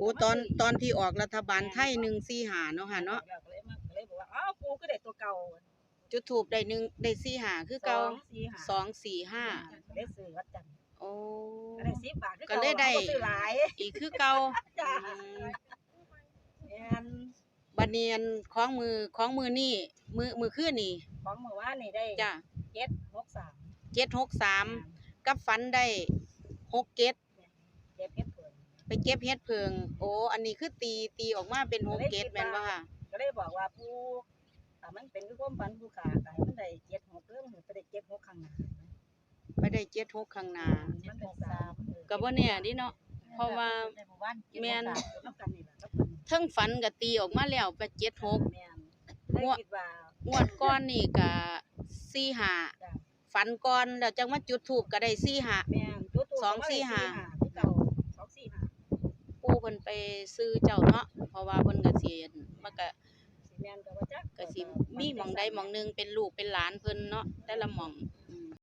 อ้ตอนที่ออกรัฐบาลไทย145เนาะค่ะเนาะก็เลยบอกว่าอ้าวปูก็ได้ตัวเก่าจุดธูปได้45คือเก่า245ได้ซื้อวัดจันทร์โอ้ก็ได้10 บาทคือ ก็ เก่า เลยได้ ซื้อหลาย อีกคือเก่า จ้า อืม แม่น บัดนี้อันของมือนี่มือคืนนี่ ของเมื่อวานนี่ได้ จ้ะ 763 763กับฝันได้67 เก็บเฮ็ดเพิ่น ไปเก็บเฮ็ดเพิงโอ้อันนี้คือตีออกมาเป็น67แม่นบ่ค่ะ ก็เลยบอกว่าผู้ถ้ามันเป็นคือความฝันผู้ขาก็ให้มันได้76เด้อมันจะได้76ข้างหน้า ไปได้76ข้างหน้า มันเป็น3ก็บ่แน่ดิเนาะเพราะว่าแม่น นำกันนี่ล่ะกับเพิ่น เทิงฝันก็ตีออกมาแล้วไป76 แม่นเลยคิดว่าง วดก่อนนี่ก็ จ้ะ 45ฝันก่อนแล้วจังมาจุดธูปก็ได้45 แม่นจุดทูป 245 คือเก่า245 ปู่เพิ่นไปซื้อเจ้าเนาะเพราะว่าเพิ่นก็สิมันก็ สิแม่นก็ว่าจัก ก็สิมีหม่องใดหม่องหนึงเป็นลูกเป็นหลานเพิ่นเนาะแต่ละหม่อง